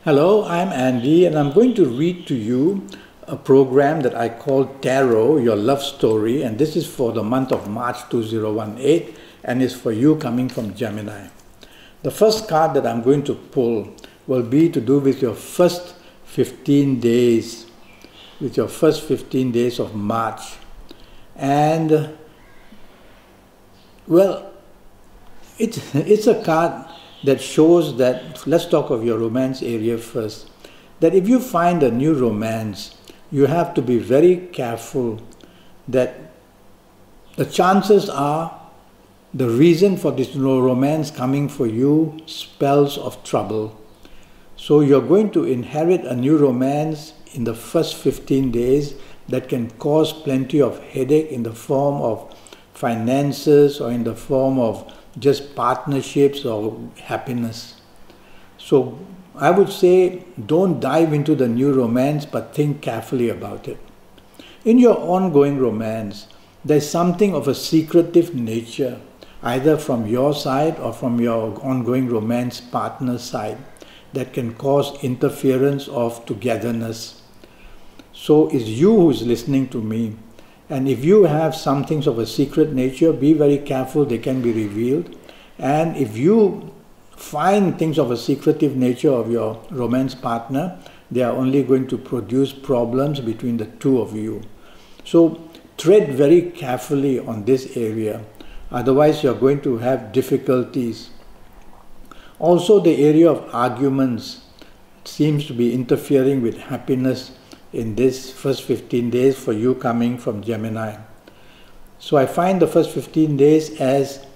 Hello, I'm Andy, and I'm going to read to you a program that I call Tarot, Your Love Story, and this is for the month of March 2018 and is for you coming from Gemini. The first card that I'm going to pull will be to do with your first 15 days, of March. And, well, it's a card that shows that, let's talk of your romance area first, that if you find a new romance, you have to be very careful that the chances are the reason for this romance coming for you spells of trouble. So you're going to inherit a new romance in the first 15 days that can cause plenty of headache in the form of finances or in the form of just partnerships or happiness. So I would say don't dive into the new romance, but think carefully about it. In your ongoing romance, there's something of a secretive nature, either from your side or from your ongoing romance partner's side, that can cause interference of togetherness. So it's you who's listening to me. And if you have some things of a secret nature, be very careful, they can be revealed. And if you find things of a secretive nature of your romance partner, they are only going to produce problems between the two of you. So tread very carefully on this area, otherwise you're going to have difficulties. Also, the area of arguments seems to be interfering with happiness in this first 15 days for you coming from Gemini. So I find the first 15 days as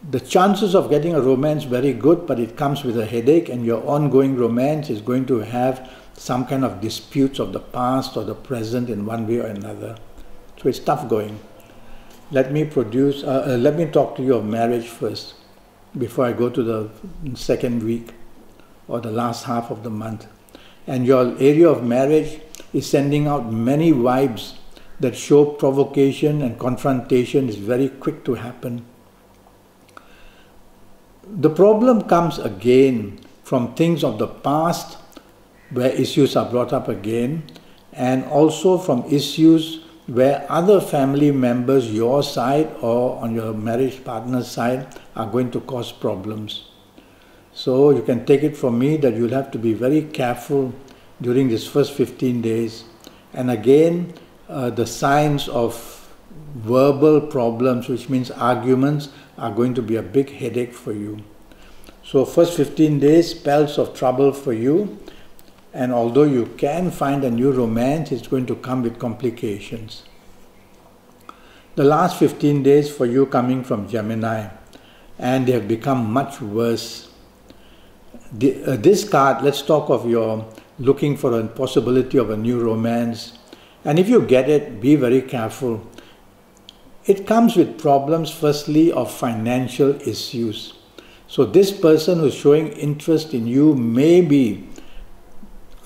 the chances of getting a romance very good, but it comes with a headache, and your ongoing romance is going to have some kind of disputes of the past or the present in one way or another. So it's tough going. Let me talk to you of marriage first, before I go to the second week or the last half of the month. And your area of marriage is sending out many vibes that show provocation and confrontation is very quick to happen. The problem comes again from things of the past where issues are brought up again, and also from issues where other family members, your side or on your marriage partner's side, are going to cause problems. So you can take it from me that you'll have to be very careful during this first 15 days. And again, the signs of verbal problems, which means arguments, are going to be a big headache for you. So first 15 days, spells of trouble for you. And although you can find a new romance, it's going to come with complications. The last 15 days for you coming from Gemini, and they have become much worse. This card, let's talk of your looking for a possibility of a new romance. And if you get it, be very careful. It comes with problems, firstly, of financial issues. So this person who's showing interest in you may be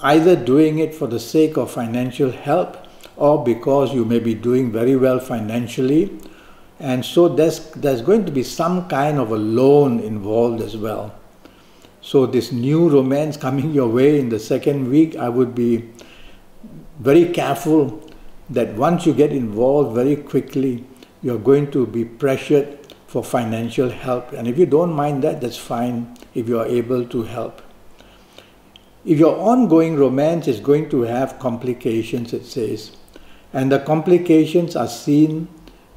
either doing it for the sake of financial help or because you may be doing very well financially. And so there's going to be some kind of a loan involved as well. So this new romance coming your way in the second week, I would be very careful that once you get involved very quickly, you're going to be pressured for financial help. And if you don't mind that, that's fine if you are able to help. If your ongoing romance is going to have complications, it says, and the complications are seen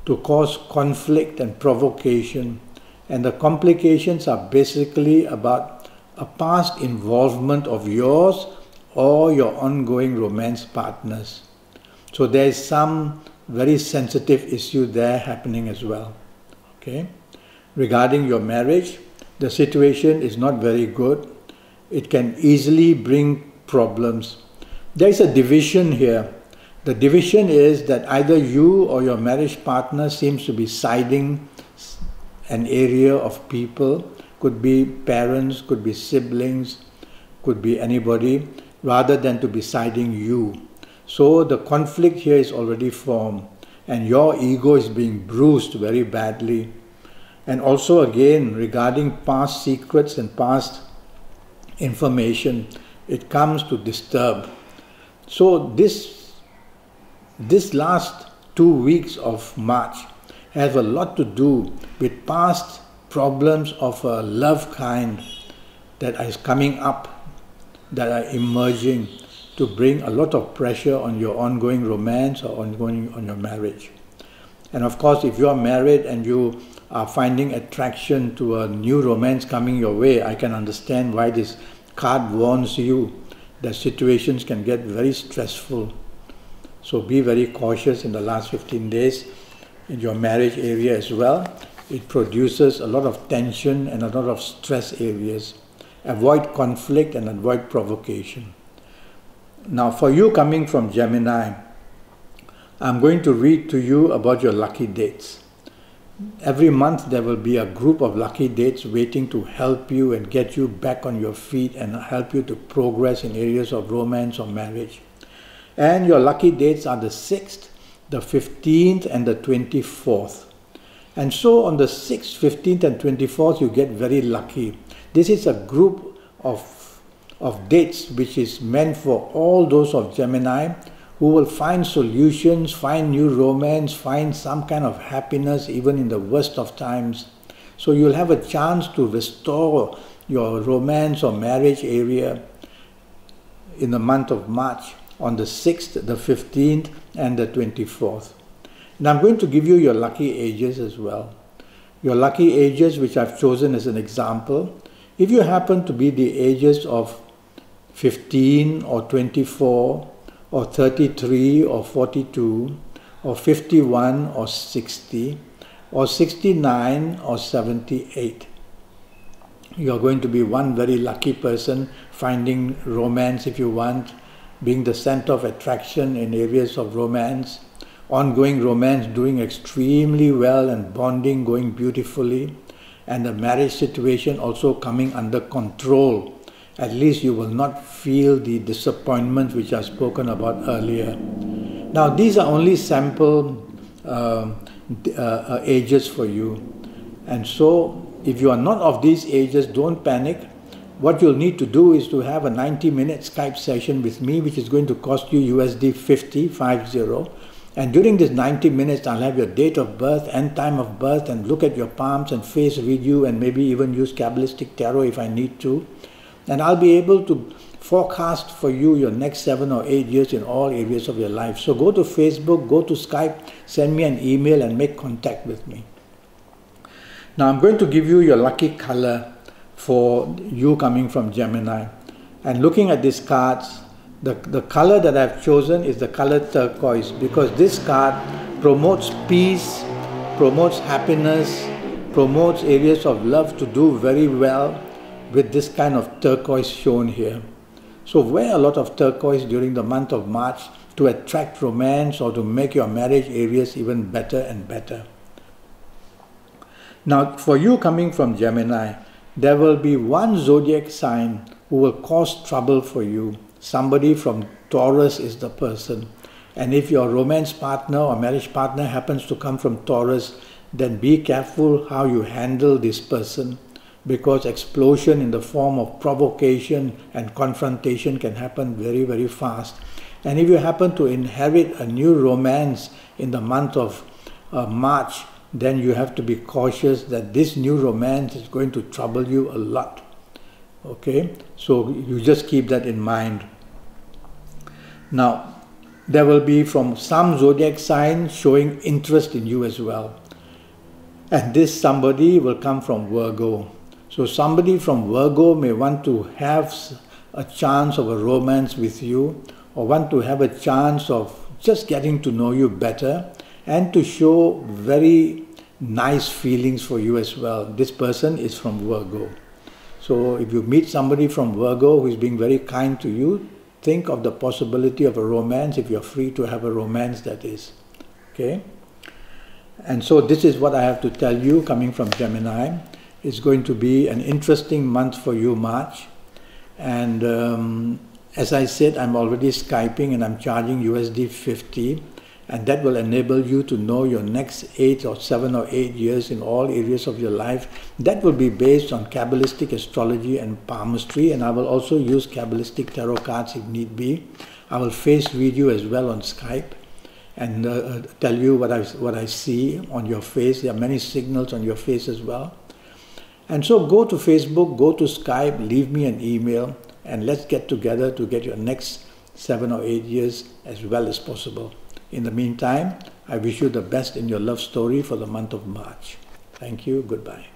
to cause conflict and provocation, and the complications are basically about a past involvement of yours or your ongoing romance partners. So there is some very sensitive issue there happening as well. Okay? Regarding your marriage, the situation is not very good. It can easily bring problems. There is a division here. The division is that either you or your marriage partner seems to be siding an area of people. Could be parents, could be siblings, could be anybody, rather than to be siding you. So the conflict here is already formed, and your ego is being bruised very badly. And also again, regarding past secrets and past information, It comes to disturb. So this last 2 weeks of March has a lot to do with past problems of a love kind that is coming up, that are emerging to bring a lot of pressure on your ongoing romance or on your marriage. And of course, if you are married and you are finding attraction to a new romance coming your way, I can understand why this card warns you that situations can get very stressful. So be very cautious in the last 15 days in your marriage area as well. It produces a lot of tension and a lot of stress areas. Avoid conflict and avoid provocation. Now for you coming from Gemini, I'm going to read to you about your lucky dates. Every month there will be a group of lucky dates waiting to help you and get you back on your feet and help you to progress in areas of romance or marriage. And your lucky dates are the 6th, the 15th and the 24th. And so on the 6th, 15th and 24th you get very lucky. This is a group of dates which is meant for all those of Gemini who will find solutions, find new romance, find some kind of happiness even in the worst of times. So you'll have a chance to restore your romance or marriage area in the month of March on the 6th, the 15th and the 24th. And I'm going to give you your lucky ages as well. Your lucky ages which I've chosen as an example. If you happen to be the ages of 15 or 24 or 33 or 42 or 51 or 60 or 69 or 78, you're going to be one very lucky person, finding romance if you want, being the center of attraction in areas of romance, ongoing romance doing extremely well and bonding going beautifully, and the marriage situation also coming under control. At least you will not feel the disappointments which I've spoken about earlier. Now these are only sample ages for you. And so if you are not of these ages, don't panic. What you'll need to do is to have a 90-minute Skype session with me, which is going to cost you USD 50. And during this 90 minutes, I'll have your date of birth and time of birth and look at your palms and face read you and maybe even use Kabbalistic Tarot if I need to. And I'll be able to forecast for you your next 7 or 8 years in all areas of your life. So go to Facebook, go to Skype, send me an email and make contact with me. Now I'm going to give you your lucky color for you coming from Gemini. And looking at these cards, the color that I've chosen is the color turquoise, because this card promotes peace, promotes happiness, promotes areas of love to do very well with this kind of turquoise shown here. So wear a lot of turquoise during the month of March to attract romance or to make your marriage areas even better and better. Now for you coming from Gemini, there will be one zodiac sign who will cause trouble for you. Somebody from Taurus is the person. And if your romance partner or marriage partner happens to come from Taurus, then be careful how you handle this person, because explosion in the form of provocation and confrontation can happen very, very fast. And if you happen to inherit a new romance in the month of March, then you have to be cautious that this new romance is going to trouble you a lot. Okay, so you just keep that in mind. Now, there will be from some zodiac sign showing interest in you as well. And this somebody will come from Virgo. So somebody from Virgo may want to have a chance of a romance with you, or want to have a chance of just getting to know you better and to show very nice feelings for you as well. This person is from Virgo. So if you meet somebody from Virgo who is being very kind to you, think of the possibility of a romance, if you're free to have a romance, that is. Okay? And so this is what I have to tell you coming from Gemini. It's going to be an interesting month for you, March. And as I said, I'm already Skyping and I'm charging USD 50. And that will enable you to know your next 7 or 8 years in all areas of your life. That will be based on Kabbalistic astrology and palmistry, and I will also use Kabbalistic tarot cards if need be. I will face read you as well on Skype and tell you what I see on your face. There are many signals on your face as well. And so go to Facebook, go to Skype, leave me an email, and let's get together to get your next 7 or 8 years as well as possible. In the meantime, I wish you the best in your love story for the month of March. Thank you. Goodbye.